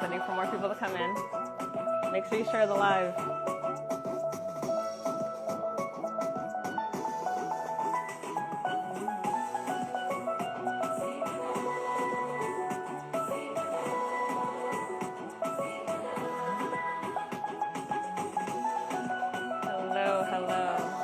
waiting for more people to come in. Make sure you share the live. Hello, hello.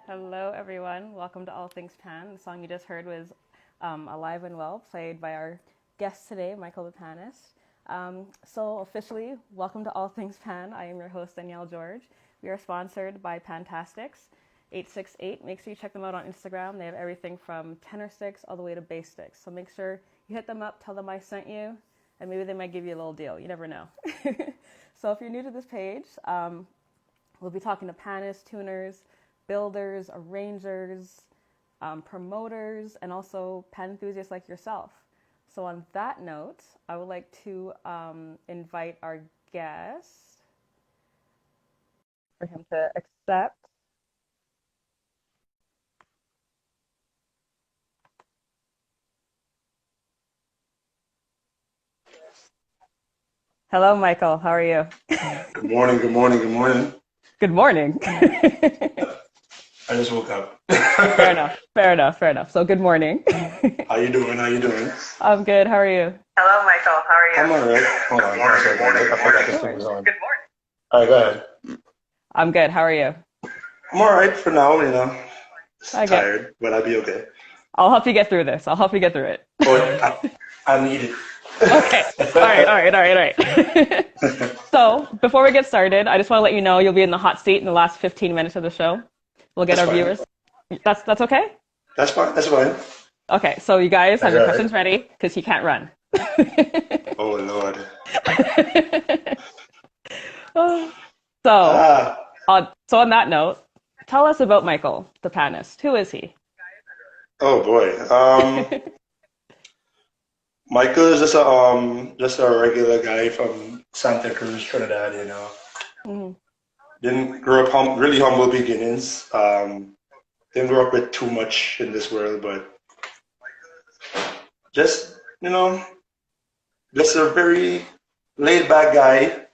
Hello, everyone. Welcome to All Things Pan. The song you just heard was Alive and Well, played by our guest today, Michael the Pannist. So officially, welcome to All Things Pan. I am your host, Danielle George. We are sponsored by Pantastics 868. Make sure you check them out on Instagram. They have everything from tenor sticks all the way to bass sticks. So make sure you hit them up, tell them I sent you, and maybe they might give you a little deal. You never know. So if you're new to this page, we'll be talking to pannists, tuners, builders, arrangers, promoters, and also pan enthusiasts like yourself. So on that note, I would like to invite our guest for him to accept. Hello, Michael. How are you? Good morning, good morning, good morning. Good morning. I just woke up. Fair enough, fair enough, fair enough. So good morning. How you doing? How you doing? I'm good. How are you? Hello, Michael. How are you? I'm all right. Hold on. One second. I forgot this thing was on. Good morning. All right, go ahead. I'm good. How are you? I'm all right for now, you know. I get- Tired, but I'll be okay. I'll help you get through this. I'll help you get through it. Oh, I need it. Okay. All right. So before we get started, I just want to let you know you'll be in the hot seat in the last 15 minutes of the show. We'll get That's our fine. viewers. That's okay? That's fine. That's fine. Okay, so you guys have That's your all right. questions ready because he can't run. Oh, Lord. So, Ah, so on that note, tell us about Michael, the Pannist. Who is he? oh, boy. Michael is just a regular guy from Santa Cruz, Trinidad, you know. Mhm. Didn't grow up really humble beginnings. Didn't grow up with too much in this world, but just, you know, just a very laid back guy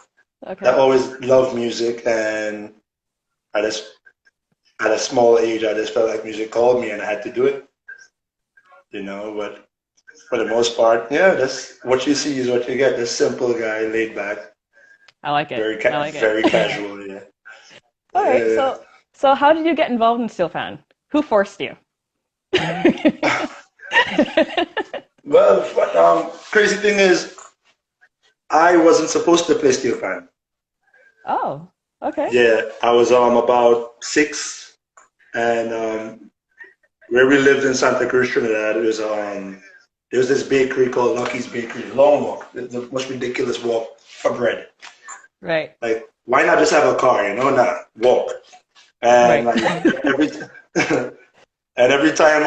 that Okay. always loved music. And I just, at a small age, I just felt like music called me and I had to do it, you know. But for the most part, yeah, that's what you see is what you get. This simple guy, laid back, I like it. very, I like it. very casual, yeah. All right. Yeah. So how did you get involved in steel pan? Who forced you? Well, crazy thing is, I wasn't supposed to play steel pan. Oh, okay. Yeah, I was about 6, and where we lived in Santa Cruz, Trinidad, there was this bakery called Lucky's Bakery. Long walk, the most ridiculous walk for bread. Right. Like, why not just have a car, you know? Nah, walk. And Right. like and every time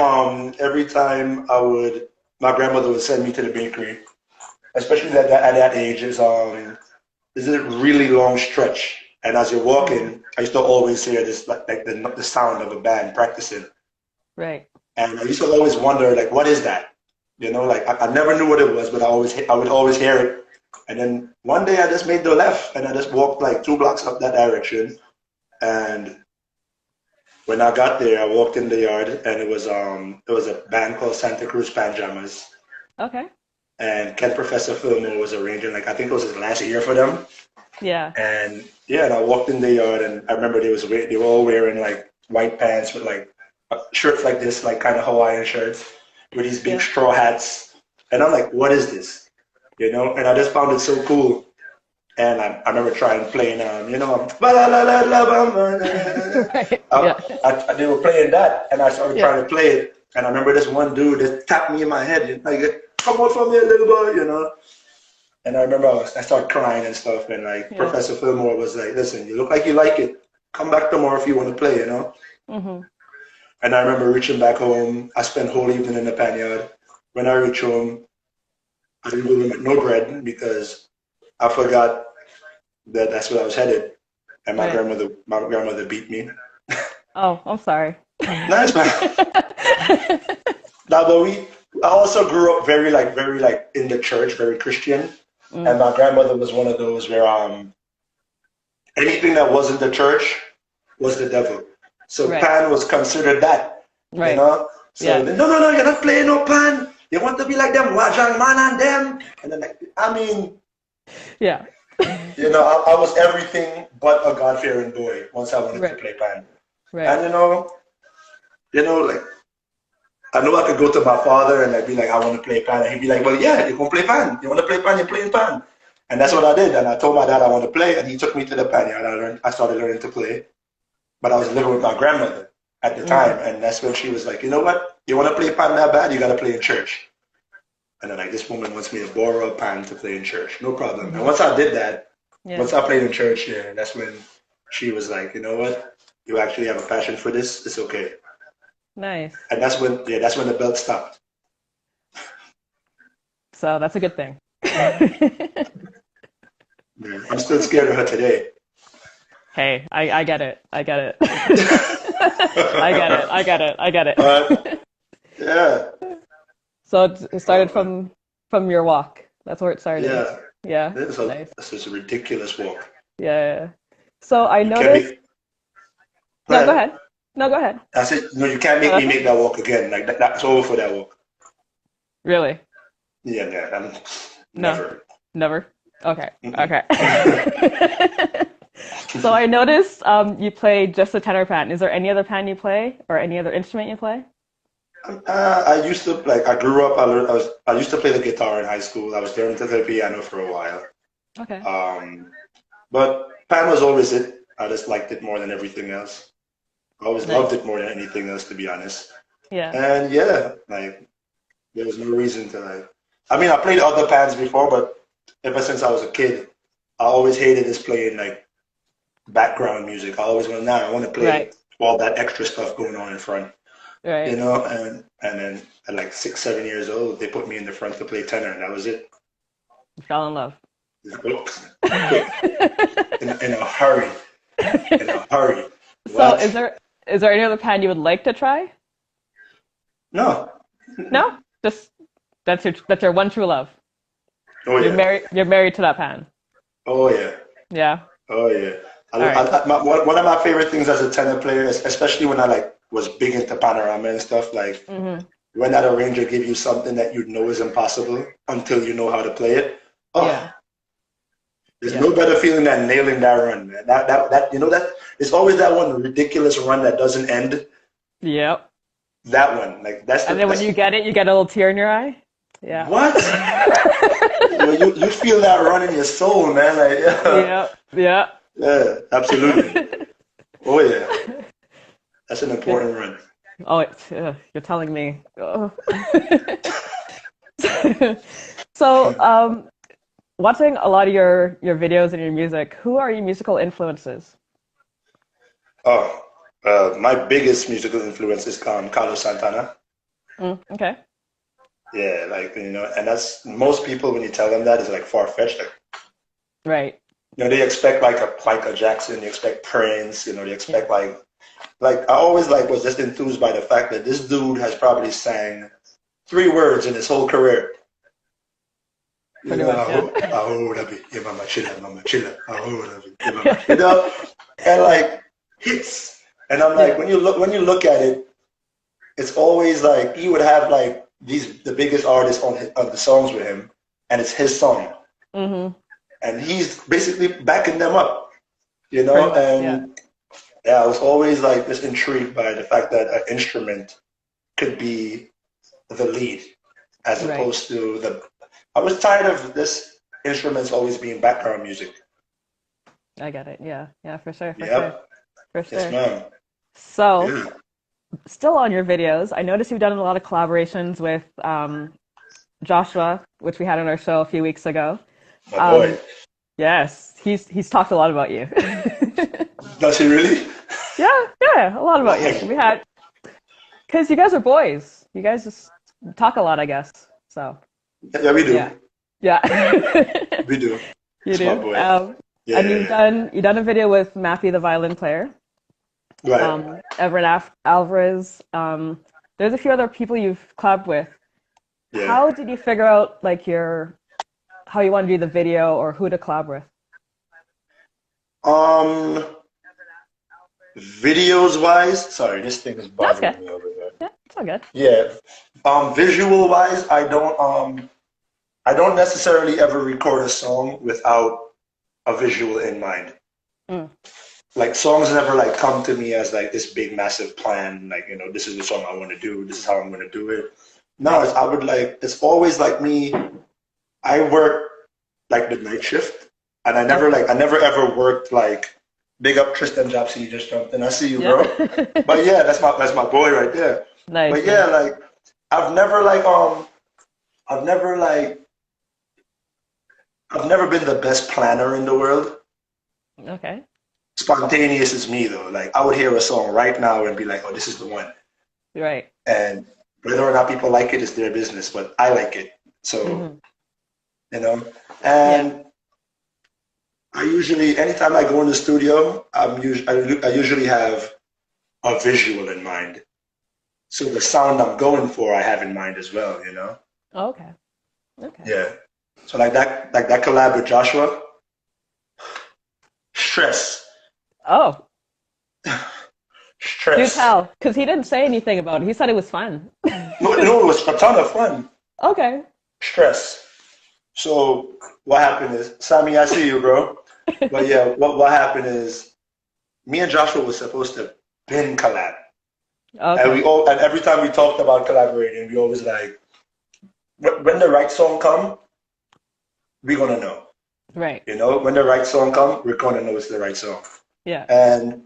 my grandmother would send me to the bakery, especially at that age, is a really long stretch. And as you're walking, I used to always hear this like the sound of a band practicing. Right. And I used to always wonder, like, what is that? You know, like I never knew what it was, but I would always hear it. And then one day I just made the left and I just walked like 2 blocks up that direction. And when I got there, I walked in the yard and it was a band called Santa Cruz Panjamas. Okay. And Ken Professor Fillmore was arranging, like, I think it was his last year for them. Yeah. And yeah, and I walked in the yard and I remember they were all wearing like white pants with like shirts like this, like kind of Hawaiian shirts with these big Yeah. straw hats. And I'm like, what is this? You know, and I just found it so cool. And I remember trying playing, you know, Right. Yeah. they were playing that, and I started Yeah. trying to play it, And I remember this one dude that tapped me in my head, like, come on for me, little boy, And I remember I started crying and stuff, and like Yeah. Professor Fillmore was like, listen, you look like you like it. Come back tomorrow if you want to play. Mm-hmm. And I remember reaching back home. I spent whole evening in the pan yard. When I reached home, I didn't go home with no bread because I forgot that that's where I was headed. And my Right. grandmother beat me. Oh, I'm sorry. Nice, man. Now, but I also grew up very like in the church, very Christian. And Mm, my grandmother was one of those where anything that wasn't the church was the devil. So right. pan was considered that, you Right. know. So Yeah. no, you're not playing no pan. You want to be like them, Wajang man and them. And then, like, I mean, Yeah. I was everything but a God-fearing boy once I wanted to Right. play pan. Right. And like I know I could go to my father and like be like, I want to play pan, and he'd be like, well, yeah, you can play pan. You want to play pan, you're playing pan. And that's what Yeah. I did. And I told my dad I want to play, and he took me to the pan yard. I started learning to play, but I was living with my grandmother at the Mm, time, and that's when she was like, you know what? You want to play pan that bad? You got to play in church. And then like this woman wants me to borrow a pan to play in church. No problem. And mm-hmm. once I did that, Yeah. once I played in church, yeah, that's when she was like, you know what? You actually have a passion for this. It's okay. Nice. And that's when the belt stopped. So that's a good thing. Yeah. I'm still scared of her today. Hey, I get it. I get it. I get it. I get it. I get But it. yeah, So it started oh, from your walk. That's where it started. yeah, Yeah. this is Nice. a ridiculous walk. Yeah. Yeah, yeah. So I You can't noticed. make. Go No, go ahead. ahead. No, go ahead. I said, no, you can't No, make me that's make it. that walk again. Like that's over for that walk. Really? Yeah, yeah, No, never. never. Okay. Mm-mm. Okay. So I noticed you play just the tenor pan. Is there any other pan you play or any other instrument you play? I used to like. I grew up. I used to play the guitar in high school. I was learning to play the piano for a while. Okay. Um, but pan was always it. I just liked it more than everything else. I always loved Nice. it more than anything else, to be honest. Yeah. And yeah, like there was no reason to like. I mean, I played other pans before, but ever since I was a kid, I always hated just playing like background music. I always went, nah, I want to play Right. all that extra stuff going on in front, Right. And then at like 6, 7 years old, they put me in the front to play tenor, and that was it. You fell in love. Oops, quick, in a hurry, in a hurry. So What? is there any other pan you would like to try? No. No? Just that's your one true love. Oh You're yeah. married to that pan. Oh yeah. Yeah. Oh yeah. All right. One of my favorite things as a tenor player, especially when I like was big into panorama and stuff, like Mm-hmm. when that arranger give you something that you know is impossible until you know how to play it. Yeah. Oh, there's Yeah. no better feeling than nailing that run, man. That it's always that one ridiculous run that doesn't end. Yep. That one, like And then when you get it, you get a little tear in your eye. Yeah. what? You feel that run in your soul, man. Like Yeah. Yeah. yeah, absolutely. Oh yeah, that's an important run. Oh, you're telling me. Oh. So, watching a lot of your videos and your music, who are your musical influences? Oh, my biggest musical influence is Carlos Santana. Okay. Yeah, like and that's most people when you tell them that is like far fetched. Like, Right. they expect like a Michael Jackson, they expect Prince, they Yeah. expect like I always like was just enthused by the fact that this dude has probably sang 3 words in his whole career. Pretty much. Yeah. Yeah, mama chilla, yeah, mama, and like hits. And I'm like, Yeah. when you look at it, it's always like he would have like the biggest artists on the songs with him, and it's his song, Mm-hmm. and he's basically backing them up, Pretty much. Yeah. and yeah, I was always like just intrigued by the fact that an instrument could be the lead as Right. opposed to I was tired of this instruments always being background music. I get it. Yeah. Yeah. For sure. For sure. Yep. For Yes, sure. ma'am. So, Yeah. still on your videos, I noticed you've done a lot of collaborations with Joshua, which we had on our show a few weeks ago. My boy. Um, yes, he's talked a lot about you. Does he really? Yeah, yeah, a lot about you. Why? We had because you guys are boys. You guys just talk a lot, I guess. So Yeah, we do. yeah, yeah, We do. you It's my do. boy. Yeah, And yeah, yeah. you've done a video with Matthew, the violin player, Right. Everett Alvarez. There's a few other people you've collabed with. Yeah. How did you figure out like your how you want to do the video or who to collab with? Um, Videos wise, sorry, this thing is That's good. bothering me over there. Yeah, it's all good. Yeah. Visual wise, I don't necessarily ever record a song without a visual in mind. Mm, Like songs never like come to me as like this big massive plan, like, this is the song I want to do, this is how I'm going to do it. No, right. it's always like me. I work like the night shift, and Okay. I never ever worked like big up Tristan Jopsy. You just jumped in. I see you, Yeah. bro. But yeah, that's my boy right there. But Nice, yeah, nice. like I've never like I've never like I've never been the best planner in the world. Okay. Spontaneous is me though. Like I would hear a song right now and be like, oh, this is the one. Right. And whether or not people like it is their business, but I like it. So, Hmm. you know, Yeah. and anytime I go in the studio, I usually have a visual in mind. So the sound I'm going for, I have in mind as well. Okay. Okay. Yeah. So like that collab with Joshua, stress, Oh, do stress. tell, because he didn't say anything about it. He said it was fun. No, it was a ton of fun. Okay. Stress. So what happened is, Sammy, I see you, bro. But yeah, what happened is, me and Joshua was supposed to bin collab, and Okay. and every time we talked about collaborating, we always like, when the right song come, we're gonna know. Right. When the right song come, we're gonna know it's the right song. Yeah. And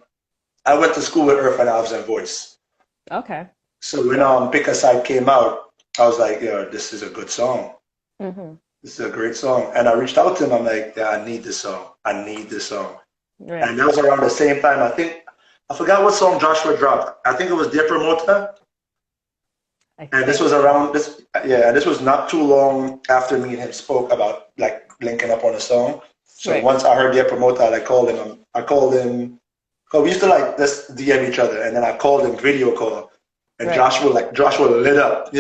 I went to school with Earth and Alves and Voice. Okay. So when Pick a Side came out, I was like, yo, this is a good song. Hmm. This is a great song. And I reached out to him. I'm like, yeah, I need this song. I need this song. Right. And that was around the same time. I forgot what song Joshua dropped. I think it was Dear Promoter. I And this think was so. around this, yeah, this was not too long after me and him spoke about like linking up on a song. So Right. once I heard Dear Promoter, I called him. I called him, because we used to like this DM each other. And then I called him video call. And Right. Joshua lit up.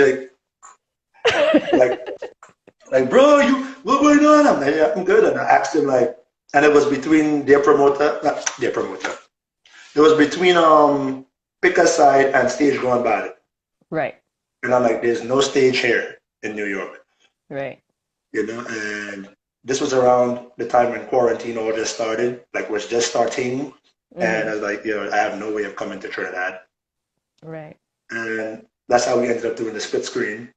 Like, like, bro, what going on? I'm like, yeah, I'm good. And I asked him like, and it was between their promoter, not their promoter. It was between Pick a Side and Stage Going Bad. Right. And I'm like, there's no stage here in New York, Right. and this was around the time when quarantine all just started, like was just starting. And Hmm. I was like, I have no way of coming to Trinidad. Right. And that's how we ended up doing the split screen.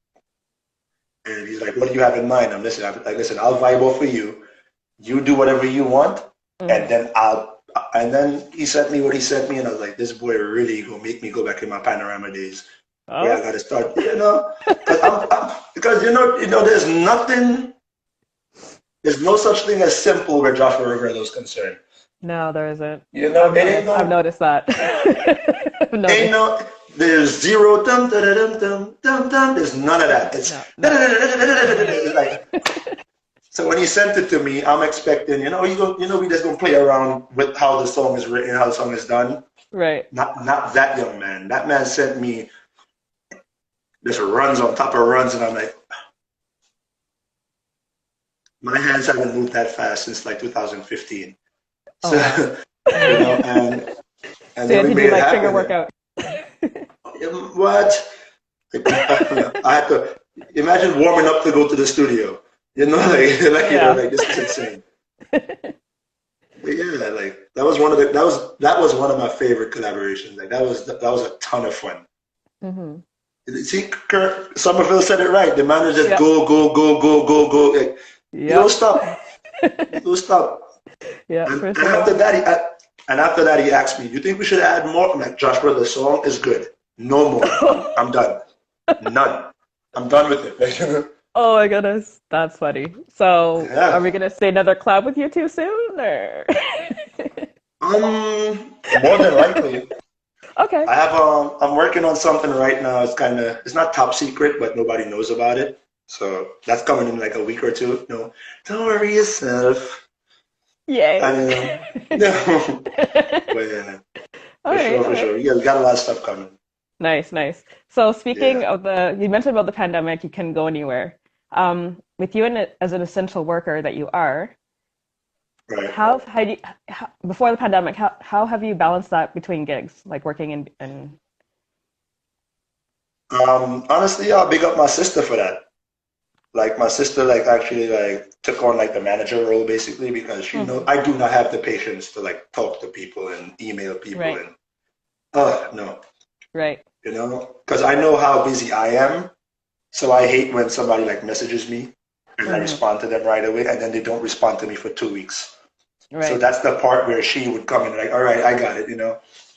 And he's like, what do you have in mind? I'm like, listen, I'll vibe off for you. You do whatever you want, and Hmm. then he sent me what he sent me, and I was like, this boy really gonna make me go back in my panorama days where I Oh. gotta start, because there's no such thing as simple where Joshua Riverlo's concerned. No, there isn't. It ain't I've no, noticed that. I've ain't noticed. no, there's zero dum dum dum dum dum dum. There's none of that. It's No, no. like, so when he sent it to me, I'm expecting, we just gonna play around with how the song is written, how the song is done. Right. Not that young man. That man sent me just runs on top of runs, and I'm like, my hands haven't moved that fast since like 2015. Oh So, wow. and So you then had we to do made it like finger happen. workout. What? I had to imagine warming up to go to the studio. Yeah. This is insane. But yeah, like that was one of my favorite collaborations. Like that was a ton of fun. Hmm. See, Kurt Somerville said it right. The man is just Yep. go, go, go, go, go, go. Like, you don't Yep. stop. You don't stop. Yeah, And, for and sure. after that, he asked me, "You think we should add more?" I'm like, "Josh, brother, the song is good. No more. I'm done. None. I'm done with it. Oh my goodness, that's funny. So, are we Yeah. gonna see another collab with you too soon, or? More than likely. Okay. I'm working on something right now. It's not top secret, but nobody knows about it. So that's coming in like a week or two. No, don't worry yourself. I Yay. no, but yeah, All right, for all right. sure. Yeah, we got a lot of stuff coming. Nice, nice. So speaking Yeah, of you mentioned about the pandemic, you couldn't go anywhere. With you as an essential worker that you are, right. before the pandemic, how have you balanced that between gigs, like working in Honestly, I'll big up my sister for that. Like my sister, like actually like took on like the manager role basically because she know hmm I do not have the patience to like talk to people and email people right, and no, right. because I know how busy I am. So I hate when somebody like messages me and I hmm respond to them right away and then they don't respond to me for 2 weeks. So right. that's the part where she would come in like, all right, I got it.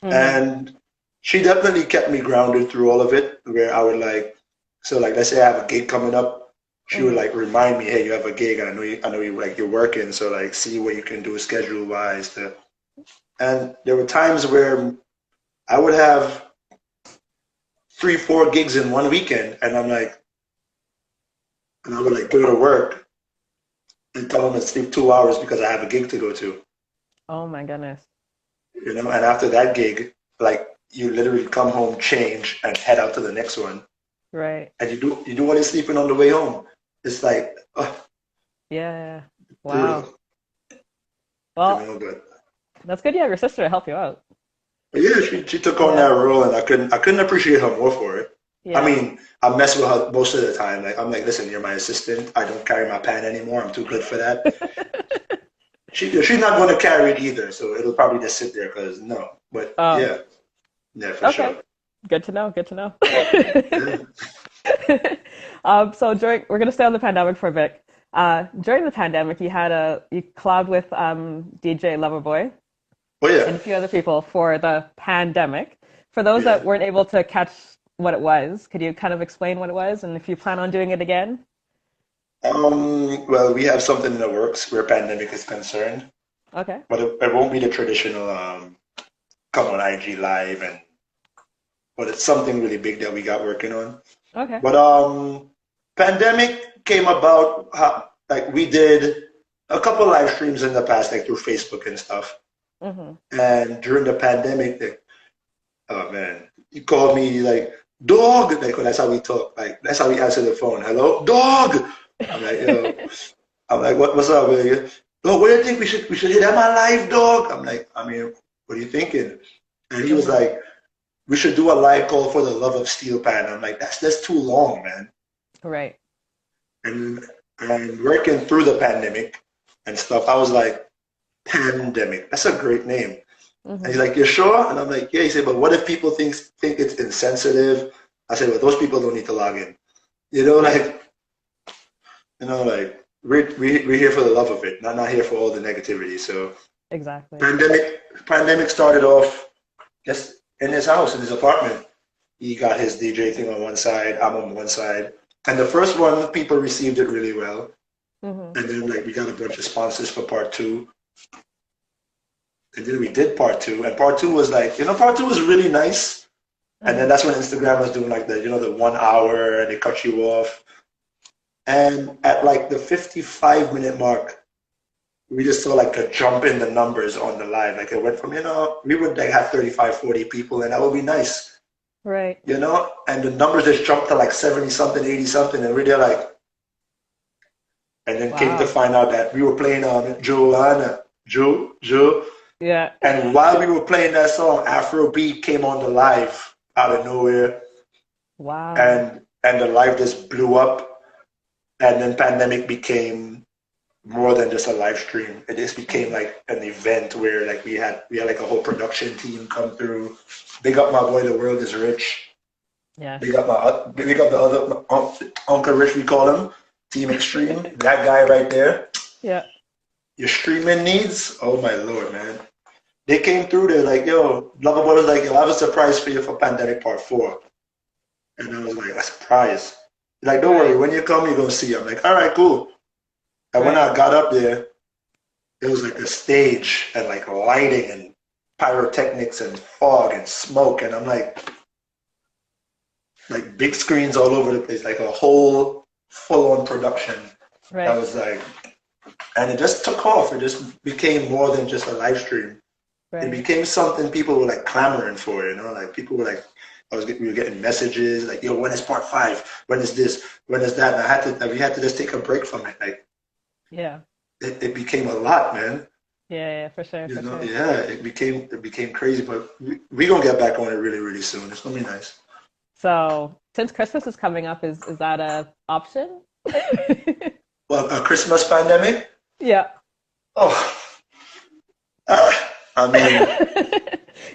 hmm And she definitely kept me grounded through all of it where I would like, so like let's say I have a gig coming up, she would hmm like remind me, hey, you have a gig and I know you like you're working, so like see what you can do schedule wise to and there were times where I would have 3, 4 gigs in one weekend and I'm like and I would like go to work and tell them to sleep 2 hours because I have a gig to go to. Oh my goodness. And after that gig, like you literally come home, change, and head out to the next one, Right. and you do all your sleeping on the way home. It's like Yeah. Wow. brutal, Well, but that's good you have your sister to help you out. yeah, she took on that Yeah. role, and I couldn't appreciate her more for it. I Yeah. mean, I mess with her most of the time. Like I'm like, listen, you're my assistant. I don't carry my pan anymore. I'm too good for that. She's not going to carry it either, so it'll probably just sit there because no. But Oh, yeah, yeah, for okay. sure. Good to know. Good to know. Yeah. So we're gonna stay on the pandemic for a bit. During the pandemic, you collabed with DJ Loverboy Oh yeah. and a few other people for the pandemic. For those Yeah. that weren't able to catch what it was, could you kind of explain what it was and if you plan on doing it again? Well, we have something in the works where pandemic is concerned, Okay. but it won't be the traditional come on IG live but it's something really big that we got working on. Okay. But pandemic came about like we did a couple live streams in the past, like through Facebook and stuff. hmm And during the pandemic, like, oh man, he called me like dog. Like that's how we talk. Like that's how we answer the phone. Hello, dog. I'm like, yo, I'm like, what's up, man? Oh, what do you think we should hit am I live, dog? I'm like, I mean, what are you thinking? And he was hmm like, we should do a live call for the love of steel pan. I'm like, that's too long, man. Right. And working through the pandemic and stuff, I was like, pandemic. That's a great name. And he's hmm like, you're sure? And I'm like, yeah. He said, but what if people think it's insensitive? I said, well, those people don't need to log in. You know, Right. like like we're here for the love of it, not here for all the negativity. So Exactly. pandemic started off just in his house, in his apartment. He got his DJ thing on one side, I'm on one side. And the first one, people received it really well. hmm And then like we got a bunch of sponsors for part two. And then we did part two. And part two was like, part two was really nice. And then hmm that's when Instagram was doing like the 1 hour and they cut you off. And at like the 55-minute mark, we just saw like a jump in the numbers on the live. Like it went from, we would like have 35, 40 people and that would be nice, Right. and the numbers just jumped to like 70 something, 80 something. And we're like, and then came to Wow. find out that we were playing Joanna, Joe. Yeah. And while we were playing that song, Afrobeat came on the live out of nowhere. Wow. And the live just blew up. And then pandemic became more than just a live stream. It just became hmm like an event where like we had like a whole production team come through. Big up my boy, the world is rich. Yes. Big up the other Uncle Rich, we call him, Team Extreme. That guy right there. Yeah. Your streaming needs, oh my lord, man. they came through there like, yo, Lover Boy was like, yo, I have a surprise for you for Pandemic Part 4. And I was like, a surprise. Like, don't worry, Right. when you come, you're going to see. I'm like, all right, cool. And when Right. I got up there, it was like a stage and like lighting and pyrotechnics and fog and smoke. And I'm like big screens all over the place, like a whole full-on production. That Right. was like, and it just took off. It just became more than just a live stream. It Right. became something people were like clamoring for, you know, like people were like, we were getting messages like, yo, when is part 5? When is this? When is that? And we had to just take a break from it. Like, Yeah. it became a lot, man. Yeah, yeah, for sure, You for know, sure. yeah, it became crazy, but we gonna get back on it really, really soon. It's gonna be nice. So, since Christmas is coming up, is that a option? Well, a Christmas pandemic? Yeah. Oh, I mean,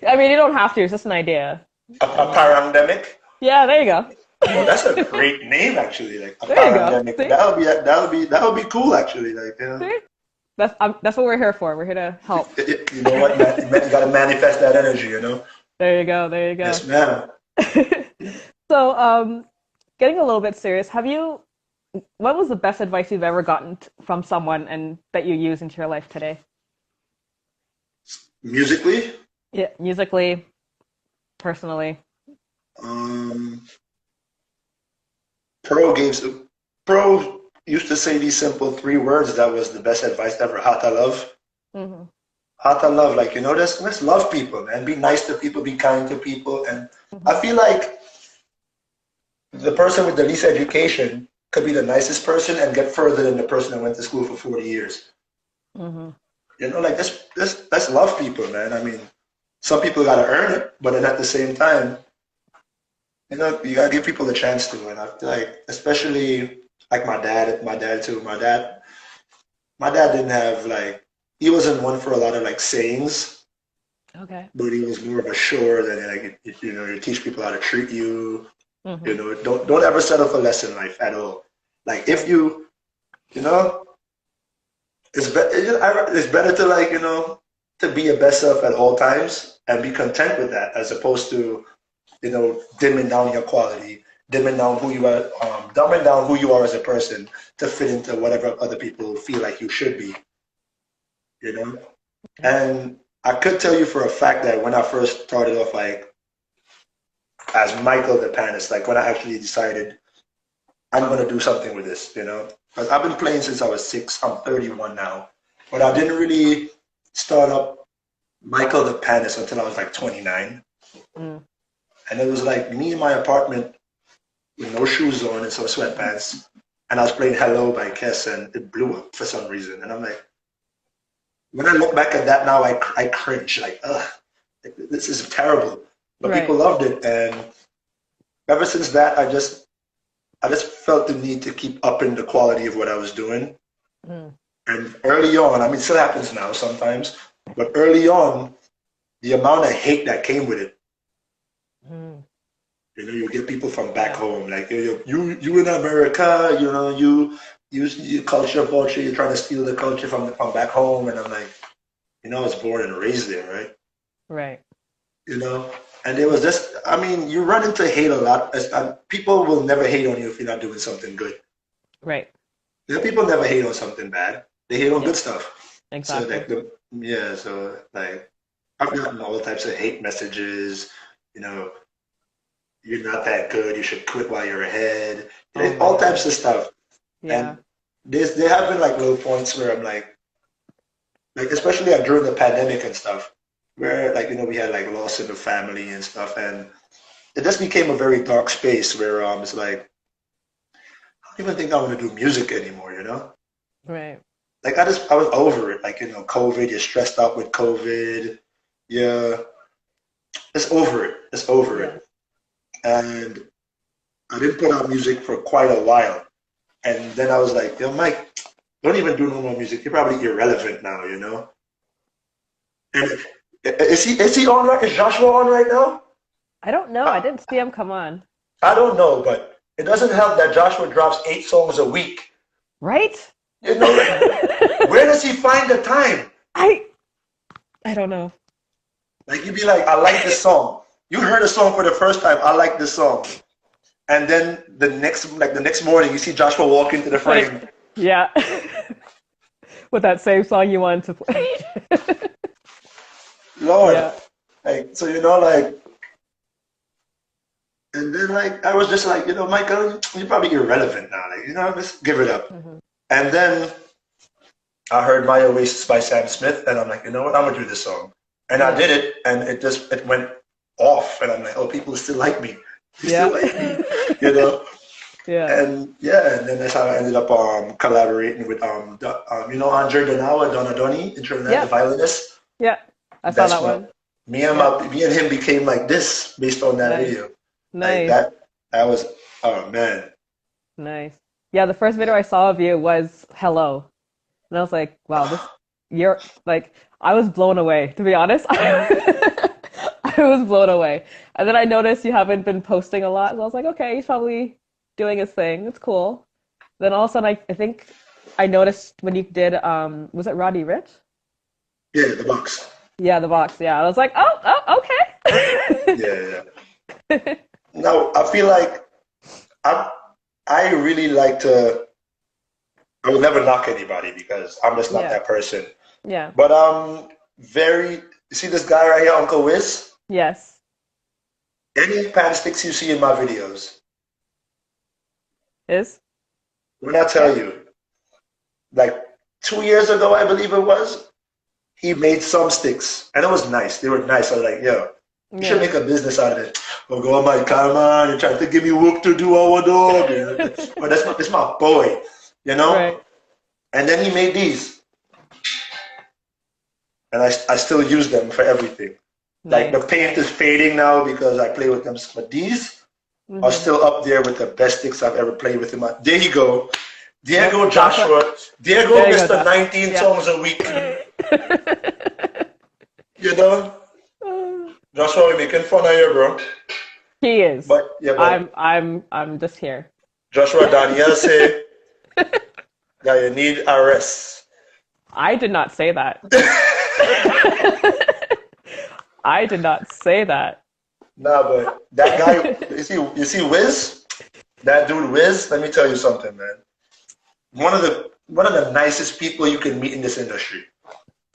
I mean, you don't have to. It's just an idea. a parandemic. Yeah, there you go. Oh, that's a great name, actually. Like a There you go. parandemic. See? That would be cool, actually. Like, See? That's what we're here for. We're here to help. you know what, man? You got to manifest that energy. You know. There you go. There you Yes, go. ma'am. So, getting a little bit serious, what was the best advice you've ever gotten from someone and that you use into your life today? Musically, Yeah, musically, personally. um, Pro gave Pro used to say these simple 3 words that was the best advice ever. Hata love. Hmm. Hata love. Like, you know, let's love people, man. Be nice to people. Be kind to people. And Hmm. I feel like the person with the least education could be the nicest person and get further than the person that went to school for 40 years. Hmm. You know, like let's love people, man. I mean, some people gotta earn it, but then at the same time, you know, you gotta give people a chance to. And I feel like, especially like my dad too. My dad didn't have like he wasn't one for a lot of like sayings, Okay. but he was more of a shower than like you know, you teach people how to treat you. You Hmm. know, don't ever settle for less in life at all. Like if Right. you know, it's better to like, you know, to be your best self at all times and be content with that as opposed to, you know, dimming down your quality, dimming down who you are, dumbing down who you are as a person to fit into whatever other people feel like you should be, you know? Okay. And I could tell you for a fact that when I first started off like as Michael the Pannist, like when I actually decided I'm gonna do something with this, you know. Because I've been playing since I was 6. I'm 31 now, but I didn't really start up Michael the Pannist until I was like 29, Mm. and it was like me in my apartment with no shoes on and some sweatpants, and I was playing Hello by Kiss, and it blew up for some reason. And I'm like, when I look back at that now, I cringe, like, ugh, this is terrible. But people Right. loved it, and ever since that, I just felt the need to keep upping the quality of what I was doing. Mm. And early on, I mean, it still happens now sometimes, but early on, the amount of hate that came with it, Mm. you know, you get people from back Yeah. home, like you in America, you know, you culture vulture, you're trying to steal the culture from back home, and I'm like, you know, I was born and raised there, right? Right. You know, and there was just, I mean, you run into hate a lot. People will never hate on you if you're not doing something good. Right. You know, people never hate on something bad; they hate on Yeah. good stuff. So Exactly. like so like I've gotten all types of hate messages. You know, you're not that good. You should quit while you're ahead. You Oh know, my all types God. of stuff. Yeah. And there have been like little points where I'm like especially like during the pandemic and stuff, where like you know we had like loss in the family and stuff, and it just became a very dark space where it's like I don't even think I want to do music anymore. You know, Right. like I was over it. Like you know, COVID. You're stressed out with COVID. Yeah, it's over it. It's over Yeah. it. And I didn't put out music for quite a while. And then I was like, yo, Mike, don't even do no more music. You're probably irrelevant now, you know? And is he on right? Is Joshua on right now? I don't know. I I, didn't see him come on. I don't know, but it doesn't help that Joshua drops 8 songs a week. Right? You know, like where does he find the time? I I don't know. Like you'd be like, I like this song. You heard a song for the first time. I like this song. And then the next morning, you see Joshua walk into the Putting, frame. yeah, with that same song you wanted to play. Lord, Yeah. like so, and then like I was just like, Michael, you're probably irrelevant now. Like, just give it up. Hmm. And then I heard My Oasis by Sam Smith, and I'm like, you know what? I'm gonna do this song. And I Yeah. did it, and it went off, and I'm like, oh, people still like me. They still Yeah. like me, you know. Yeah. And yeah, and then that's how I ended up collaborating with Andre Donadoni, the Yeah. violinist. Yeah. I saw That's that what one. me Yeah. me and him became like this based on that Nice. video. Like Nice. that was, oh man. Nice. Yeah, the first video I saw of you was Hello. And I was like, wow, you're like, I was blown away, to be honest. I was blown away. And then I noticed you haven't been posting a lot. So I was like, okay, he's probably doing his thing. It's cool. Then all of a sudden, I think I noticed when you did, was it Roddy Rich? Yeah, the box. Yeah, the box. Yeah. I was like, oh, okay. Yeah, yeah. Now I feel like I I really like to. I will never knock anybody because I'm just not Yeah. that person. Yeah. But very. You see this guy right here, Uncle Wiz? Yes. Any pan sticks you see in my videos, Is? when I Yeah. tell you, like 2 years ago, I believe it was, he made some sticks, and it was nice. They were nice. I was like, yo, you should Yeah. make a business out of it. Oh, go on my camera, you're trying to give me work to do our dog. But that's my boy, you know? Right. And then he made these, and I still use them for everything. Like the Nice. paint is fading now because I play with them, but these are Hmm. still up there with the best sticks I've ever played with him. There you go. There Yep. go Joshua. Joshua. There go There you go, Mr. Joshua. 19 Yeah. songs a week. You know? Joshua, we're making fun of you, bro. He is. But yeah, but I'm just here. Joshua Daniel say that you need a rest. I did not say that. I did not say that. Nah, but that guy, you see Wiz? That dude Wiz, let me tell you something, man. One of the nicest people you can meet in this industry.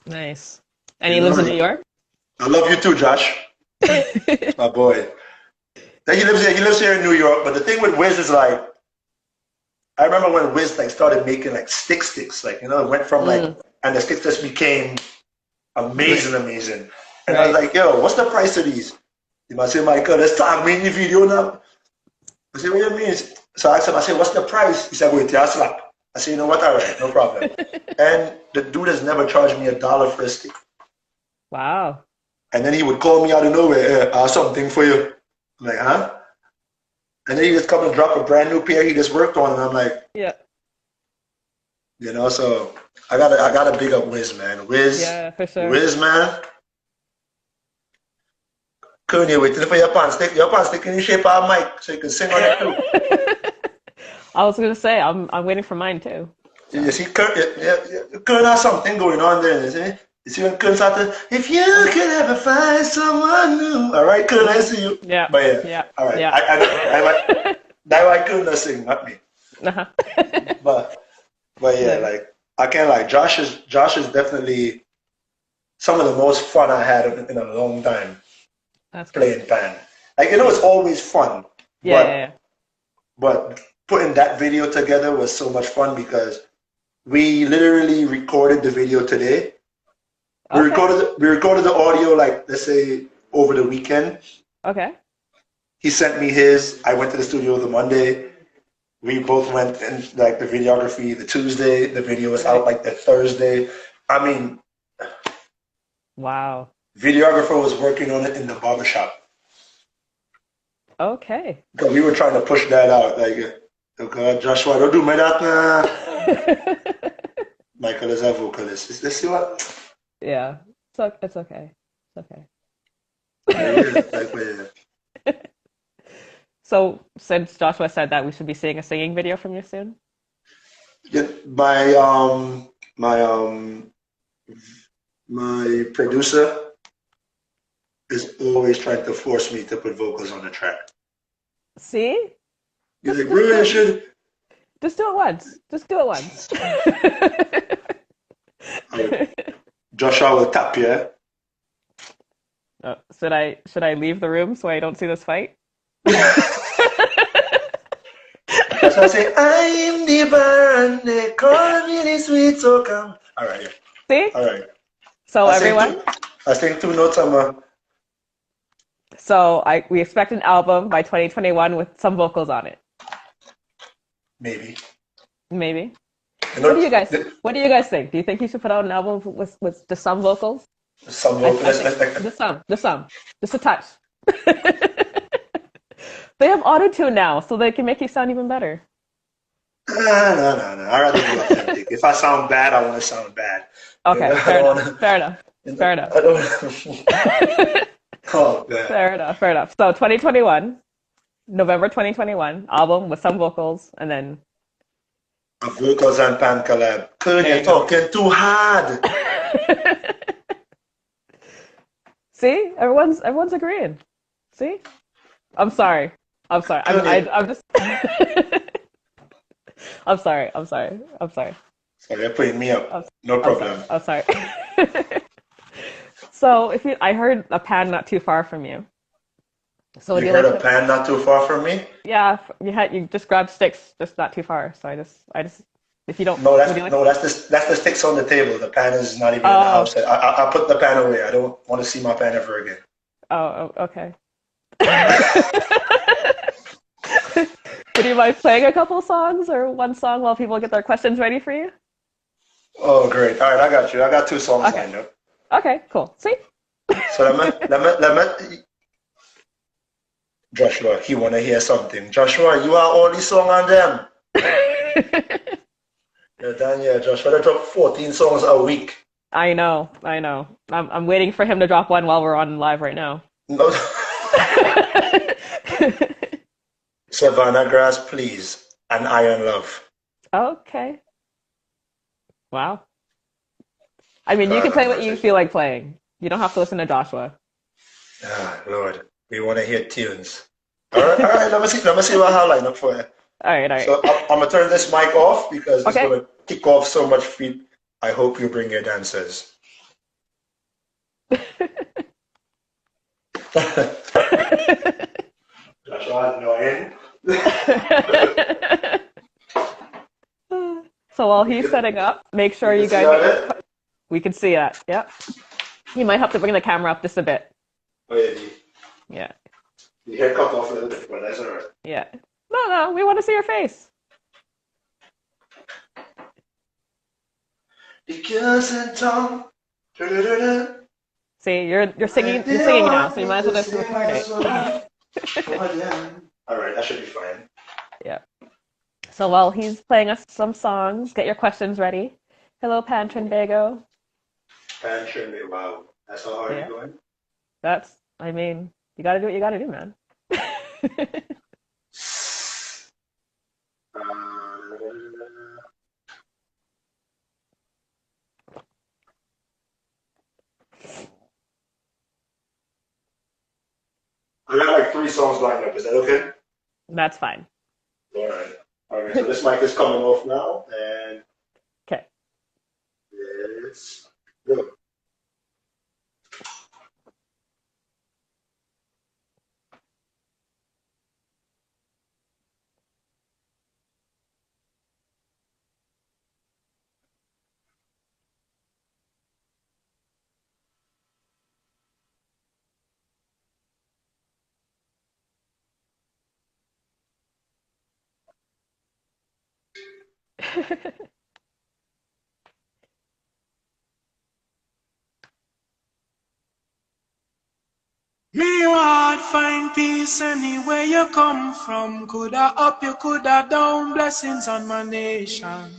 Nice. And You he know, lives in New like, York? I love you too, Josh. My boy. He lives here in New York, but the thing with Wiz is like I remember when Wiz like started making like sticks, like it went from like Mm, and the sticks just became right. amazing, amazing. And I was Right. like, yo, what's the price of these? You might say, Michael, let's tag me in the video now. I said, what do you mean? So I asked him, I said, what's the price? He said, wait, till I slap. I said, you know what, all right, no problem. And the dude has never charged me $1 for a stick. Wow. And then he would call me out of nowhere, hey, I have something for you. I'm like, huh? And then he just come and drop a brand new pair he just worked on, and I'm like, Yeah. so I gotta big up Wiz, man. Wiz, Yeah, for sure. Wiz, man. Couldn't you waiting for your pants stick? Your pants stick in the shape of a mic, so you can sing on it too. I was gonna say I'm waiting for mine too. You So see, Kurt, Kurt has something going on there. You see when Kurt started, if you uh-huh. could ever find someone new. All right, Kurt, I Hmm. see you. Yeah. But yeah, Yeah. all right. Yeah. That's why Kurt not sing, not me. Uh-huh. But but yeah, Nice. like I can't like Josh is definitely some of the most fun I had in a long time That's good. playing band. Like it's Yeah. always fun, Yeah, but yeah, but putting that video together was so much fun because we literally recorded the video today. yeah. Okay. We recorded the audio like let's say over the weekend. Okay. He sent me his. I went to the studio the Monday. We both went in like the videography the Tuesday. The video was out Right. like the Thursday. I mean, Wow. videographer was working on it in the barbershop Okay. because we were trying to push that out. Like, oh God, Joshua, don't do me that now. Michael is a vocalist. Let's see what. Yeah. It's okay. It's okay. But yeah, like, but yeah. So since Joshua said that we should be seeing a singing video from you soon. Yeah, my producer is always trying to force me to put vocals on the track. See? He's like, bro, you should. Just do it once. Just do it once. Joshua will tap you. Should I leave the room so I don't see this fight? That's why I say, I'm the bar and they call me the sweet so come. All right. See? All right. So everyone. I sing two notes. So we expect an album by 2021 with some vocals on it. Maybe. Maybe. You know, What do you guys think? Do you think you should put out an album with just some vocals? Some vocals. Just a touch. They have auto-tune now, so they can make you sound even better. No. I'd rather be authentic. If I sound bad, I want to sound bad. Okay, fair enough. I don't. Oh, man. Fair enough. So 2021, November 2021, album with some vocals, and then A vocals and pan collab. You're talking too hard. See, everyone's agreeing. See, I'm sorry. I'm just. I'm sorry. Sorry, you're putting me up. No problem. I'm sorry. So I heard a pan not too far from you. So you heard a pan not too far from me? Yeah, you just grabbed sticks just not too far. So I just if you don't. No, that's the sticks on the table. The pan is not even in the house. I put the pan away. I don't want to see my pan ever again. Oh, okay. Would you mind playing a couple songs or one song while people get their questions ready for you? Oh, great. All right, I got you. I got two songs lined up. Okay, cool. See? So let me. Joshua, he want to hear something. Joshua, you are all the song on them. Yeah, Joshua, they drop 14 songs a week. I know. I'm waiting for him to drop one while we're on live right now. No. Savannah Grass, please, and Iron Love. Okay. Wow. I mean, you can play what you feel like playing. You don't have to listen to Joshua. Ah, Lord, we want to hear tunes. All right. Let me see what I have lined up for you. All right. So I'm gonna turn this mic off because it's gonna kick off so much feet. I hope you bring your dancers. Joshua, annoying. So while he's setting up, make sure you guys. We can see that. Yep. You might have to bring the camera up just a bit. Oh yeah. Yeah. Your hair cut off a little bit, but that's alright. Yeah. No, we want to see your face. Because in tongue. See, you're singing now, so you might as well just record it. Alright, that should be fine. Yeah. So while he's playing us some songs, get your questions ready. Hello, Pan Trinbago. Pan Trinbago, wow. That's how hard you're going? You gotta do what you gotta do, man. I got like 3 songs lined up. Is that okay? That's fine. All right. So this mic is coming off now, and okay. Let's go. Me want find peace anywhere you come from. Coulda up, you coulda down. Blessings on my nation.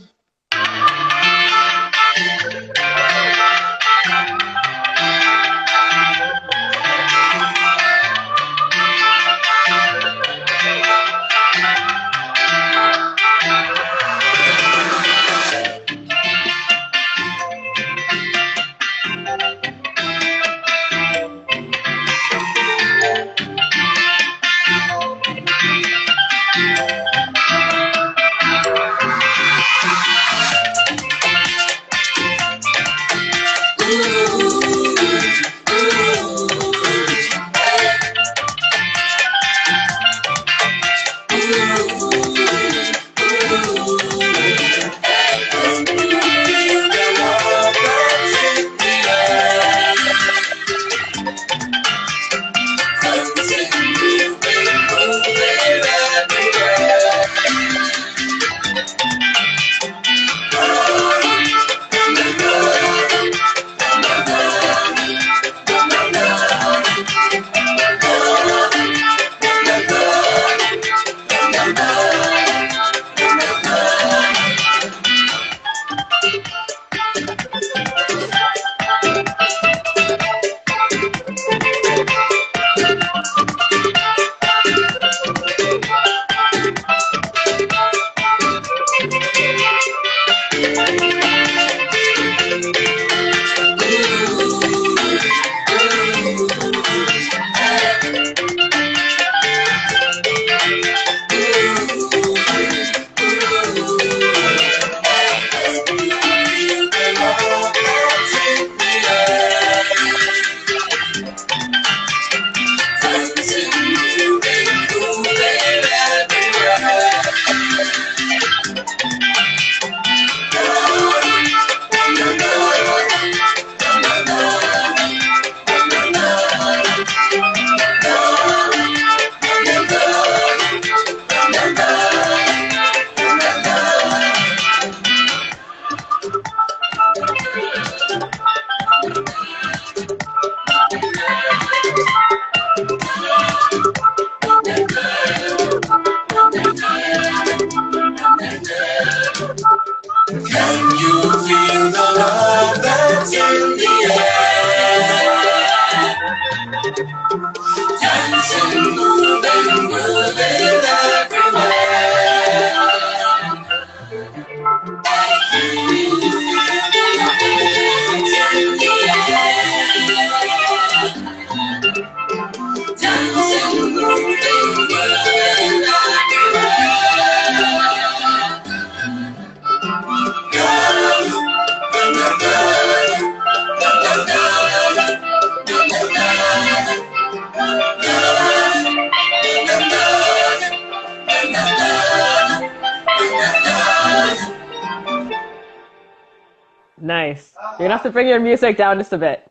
Nice. You're gonna have to bring your music down just a bit.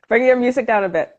Bring your music down a bit.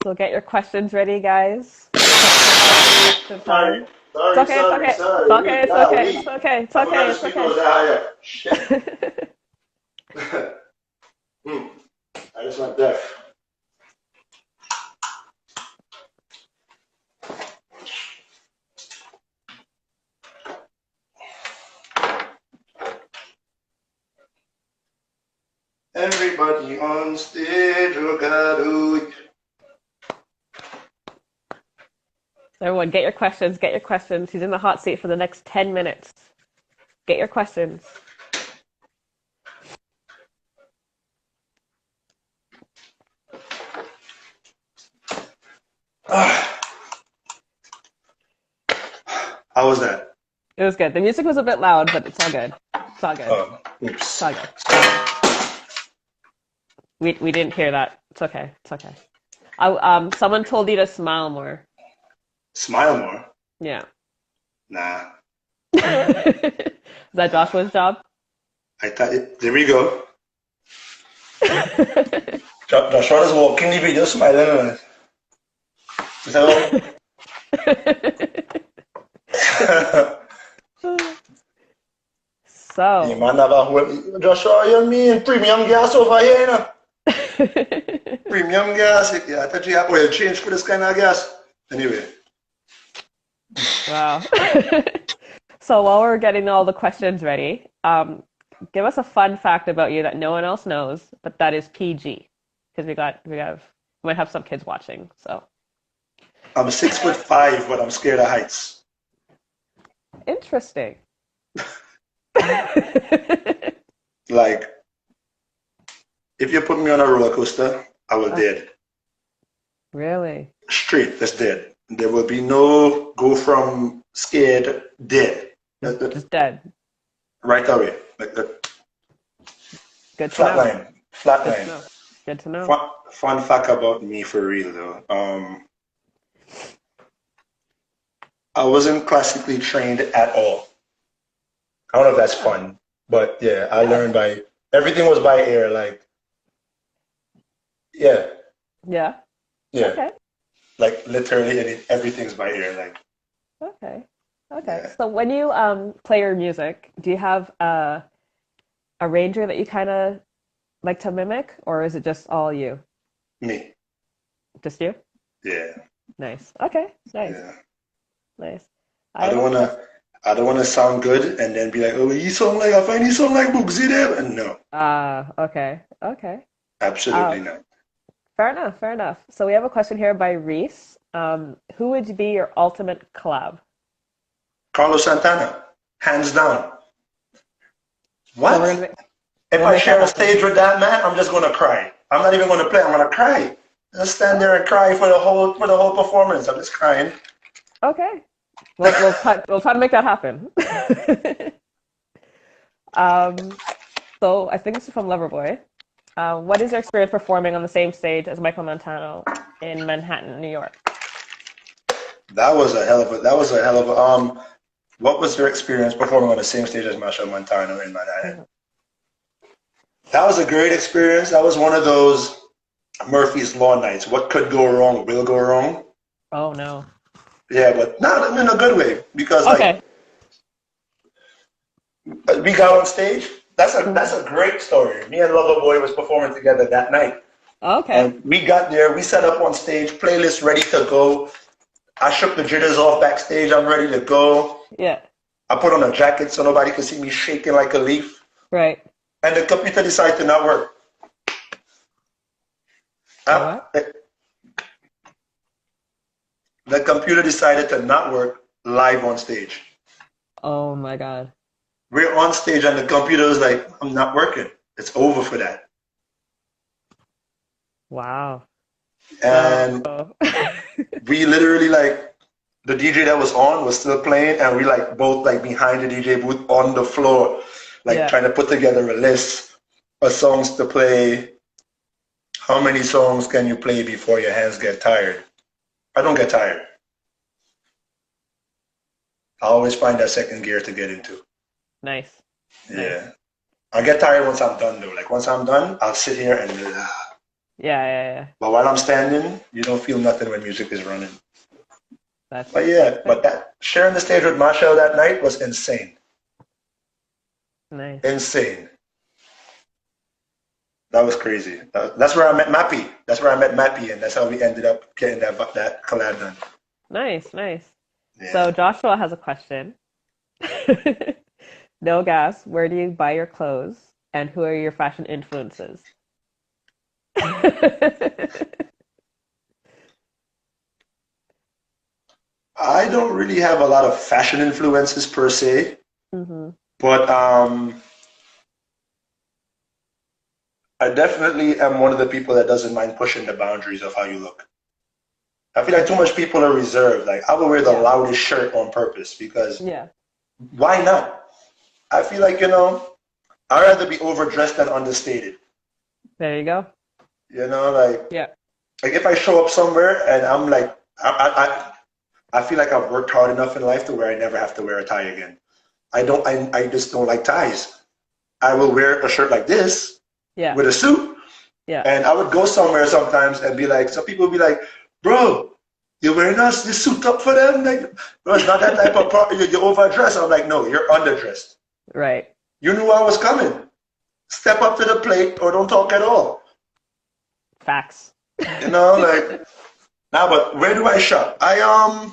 So get your questions ready, guys. Sorry, It's okay, it's okay. It's okay, it's okay, it's okay, it's I forgot okay, the it's speaker was that higher. Shit. okay. I just went deaf. Everybody on stage, oh God, ooh. Everyone, get your questions, get your questions. He's in the hot seat for the next 10 minutes. Get your questions. How was that? It was good. The music was a bit loud, but it's all good. It's all good. Oh, oops. It's all good. We didn't hear that. It's okay. It's okay. Someone told you to smile more. Smile more? Yeah. Nah. Is that Joshua's job? I thought there we go. Joshua is walking the video smiling at us. Is that all? So. The man have a whole, Joshua, you mean premium gas over here, you know? Premium gas, yeah, I thought you have oil change for this kind of gas. Anyway. Wow. So while we're getting all the questions ready, give us a fun fact about you that no one else knows, but that is PG, because we have We might have some kids watching, so I'm 6'5", but I'm scared of heights. interesting. Like, if you put me on a roller coaster, I will dead. Really? Straight, that's dead. There will be no go from scared dead. Just dead. Right away. Like Good to flat know. line. Flat Good to line. know. Good to know. Fun fact about me for real though. I wasn't classically trained at all. I don't know if that's fun, but yeah, I learned by everything was by ear. Like, yeah, Yeah. yeah, Okay. like literally everything's by ear. Like, Okay. Okay. yeah, So when you play your music, do you have a arranger that you kind of like to mimic, or is it just all you? me. Just you? Yeah, Nice. Okay. Nice. yeah. Nice. I I have don't a question. wanna, I don't wanna sound good and then be like, oh, you sound like I find you sound like Boogsy there. And no, Okay. Okay. absolutely Um, not. Fair enough. Fair enough. So we have a question here by Reese. Who would be your ultimate collab? Carlos Santana, hands down. So we're gonna What? make, If we'll I make that share a happen. stage with that man, I'm just gonna cry. I'm not even gonna play. I'm gonna cry. Just stand there and cry for the whole performance. I'm just crying. Okay. We'll try to make that happen. Um, so I think this is from Loverboy. What is your experience performing on the same stage as Michael Montano in Manhattan, New York? That was a hell of a what was your experience performing on the same stage as Marshall Montano in Manhattan? That was a great experience. That was one of those Murphy's Law nights. What could go wrong will go wrong. Oh no. Yeah, but not in a good way because like Okay. we got on stage. That's Mhm. a great story. Me and Loverboy was performing together that night. Okay. And we got there, we set up on stage, playlist ready to go. I shook the jitters off backstage, I'm ready to go. Yeah. I put on a jacket so nobody could see me shaking like a leaf. Right. And the computer decided to not work. The Uh, what? The computer decided to not work live on stage. Oh my God. We're on stage and the computer was like, I'm not working. It's over for that. Wow. So And we literally like the DJ that was on was still playing and we like both like behind the DJ booth on the floor, like yeah. trying to put together a list of songs to play. How many songs can you play before your hands get tired? I don't get tired. I always find that second gear to get into. Nice. Nice. Yeah. I get tired once I'm done though. Like once I'm done, I'll sit here and Yeah, yeah, yeah. but while I'm standing, you don't feel nothing when music is running. But That's yeah, fair. but that sharing the stage with Marshall that night was insane. Nice. Insane. That was crazy. That's where I met Mappy. That's where I met Mappy, and that's how we ended up getting that collab done. Nice, nice. So Yeah. Joshua has a question. No gas. Where do you buy your clothes? And who are your fashion influences? I don't really have a lot of fashion influences per se, hmm but I definitely am one of the people that doesn't mind pushing the boundaries of how you look. I feel like too Okay. much people are reserved. Like I will wear the Yeah. loudest shirt on purpose because Yeah. why not? I feel like, I'd rather be overdressed than understated. There you go. Like Yeah. if I show up somewhere and I'm like, I feel like I've worked hard enough in life to where I never have to wear a tie again. I just don't like ties. I will wear a shirt like this Yeah. with a suit, Yeah. and I would go somewhere sometimes and be like, some people would be like, bro, you're wearing us this suit up for them? Like, bro, it's not that type of you're overdressed. I'm like, no, you're underdressed. Right. You knew I was coming. Step up to the plate or don't talk at all. Facts. Like now, but where do I shop? I'm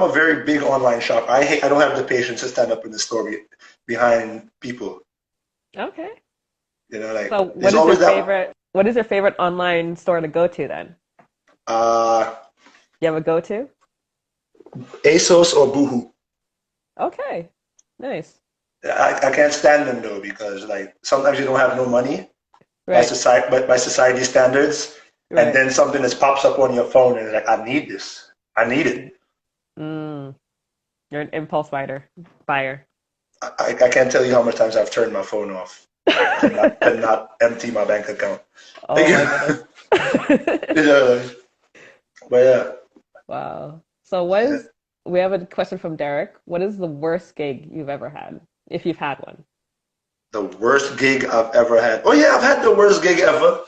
a very big online shopper. I don't have the patience to stand up in the store behind people. Okay. Like So there's what is your always that favorite? What is your favorite online store to go to then? Uh, You have a go-to? ASOS or Boohoo. Okay, nice. I can't stand them though because like sometimes you don't have no money Right, by society standards, and right. then something just pops up on your phone and it's like I need this, I need it. Mm, you're an impulse buyer. I can't tell you how much times I've turned my phone off to not empty my bank account. Oh my goodness. Yeah, but yeah, Wow. So we have a question from Derek. What is the worst gig you've ever had, if you've had one? the worst gig I've ever had. Oh yeah, I've had the worst gig ever.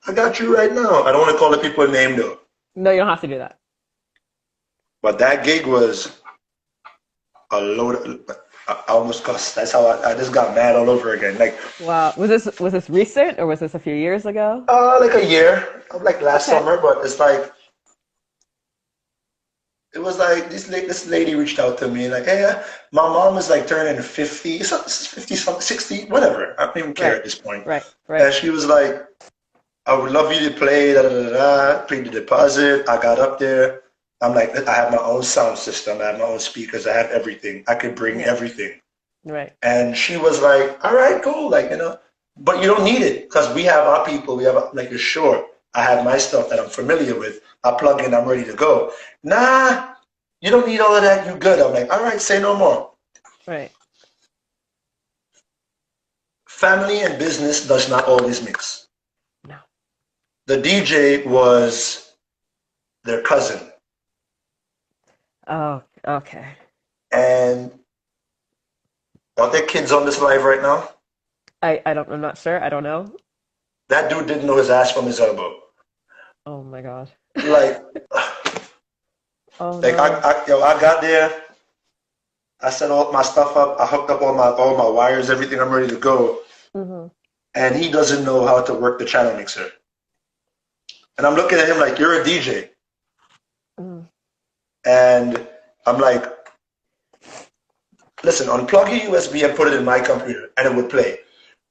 I got you right now. I don't want to call the people a name though, No, you don't have to do that. but that gig was a load. I almost cussed. That's how I just got mad all over again. Wow. Was this recent or was this a few years ago? Like a year, like last Okay. summer. But it's like it was like this lady reached out to me like, hey, my mom is like turning 50, so this is 50 something, 60, whatever. I don't even care Right. at this point. Right. Right. And she was like, I would love you to play, da da da da. Paid the deposit. I got up there. I'm like, I have my own sound system. I have my own speakers. I have everything. I could bring Yeah. everything. Right. And she was like, all right, cool. Like, but you don't need it because we have our people. We have, like, you're sure. I have my stuff that I'm familiar with. I plug in, I'm ready to go. Nah, you don't need all of that. You good. I'm like, all right, say no more. Right. Family and business does not always mix. No. The DJ was their cousin. Oh, okay. And are there kids on this live right now? I'm not sure. I don't know. That dude didn't know his ass from his elbow. Oh my God. Like, Oh like no. I got there. I set all my stuff up. I hooked up all my wires, everything. I'm ready to go. Hmm. And he doesn't know how to work the channel mixer. And I'm looking at him like, you're a DJ. Mm. And I'm like, listen, unplug your USB and put it in my computer, and it would play.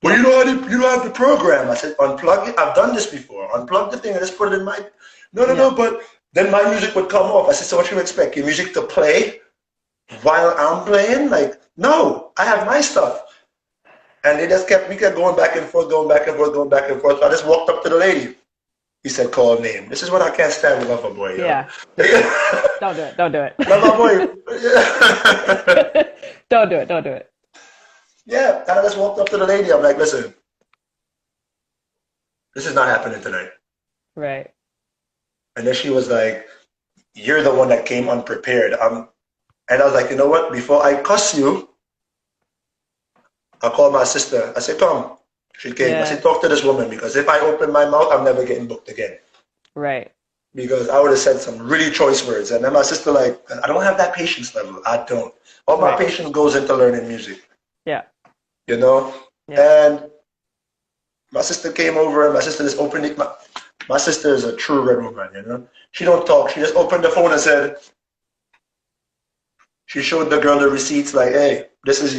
Well, Yeah. you don't have the program. I said, unplug it. I've done this before. Unplug the thing and just put it in my. No, no, Yeah. no. But then my music would come off. I said, so what you expect? Your music to play while I'm playing? Like, no, I have my stuff. And we kept going back and forth, going back and forth, going back and forth. So I just walked up to the lady. He said, call name. This is what I can't stand with Loverboy, yo. Yeah. Don't do it. Don't do it. Loverboy. Don't do it. Don't do it. Yeah, and I just walked up to the lady. I'm like, listen, this is not happening tonight. Right. And then she was like, you're the one that came unprepared. And I was like, you know what? Before I cuss you, I called my sister. I said, come. She came. I Yeah. said, talk to this woman because if I open my mouth, I'm never getting booked again. Right. Because I would have said some really choice words. And then my sister like, I don't have that patience level. I don't. All my Right. patience goes into learning music, Yeah. you know? Yeah. And my sister came over and my sister just opened it. My sister is a true red woman, you know? She don't talk. She just opened the phone and said, she showed the girl the receipts like, hey, this is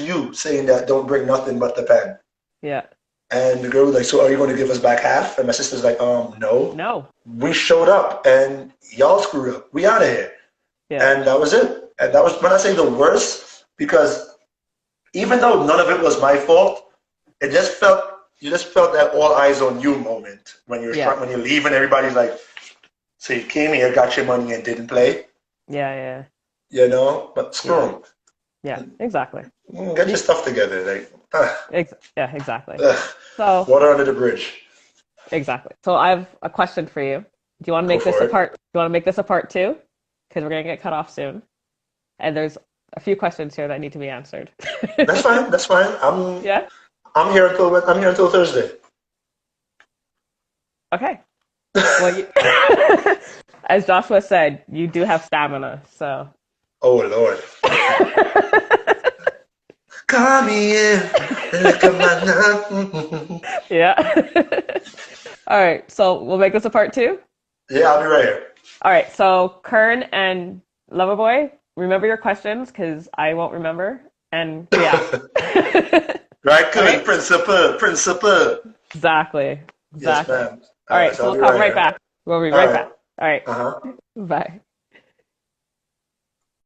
you saying that don't bring nothing but the pen. Yeah. And the girl was like, so are you going to give us back half? And my sister's like, no. No. We showed up and y'all screwed up. We out of here. Yeah. And that was it. And that was when I say the worst, because even though none of it was my fault, you just felt that all eyes on you moment when you're Yeah. when you're leaving. Everybody's like, so you came here, got your money, and didn't play, Yeah. Yeah. you know? But screw Yeah. 'em. Yeah. Exactly. Get your stuff together. Like, Yeah. Exactly. ugh, So water under the bridge. exactly. So I have a question for you. Do you want to Go make this for a it. part? Do you want to make this a part two? Because we're gonna get cut off soon, and there's a few questions here that need to be answered. That's fine. That's fine. Yeah. I'm here until Thursday. Okay. Well, as Joshua said, you do have stamina, so. Oh Lord. Call me in. Look at my Yeah. All right. So we'll make this a part two. Yeah, I'll be right here. All right. So Kern and Loverboy, remember your questions because I won't remember. And yeah. Right, good. Right? Principal. Exactly. Yes, Exactly. ma'am. All right, So so I'll we'll be come right right here. back. We'll be All right right. back. All right. Uh huh. Bye.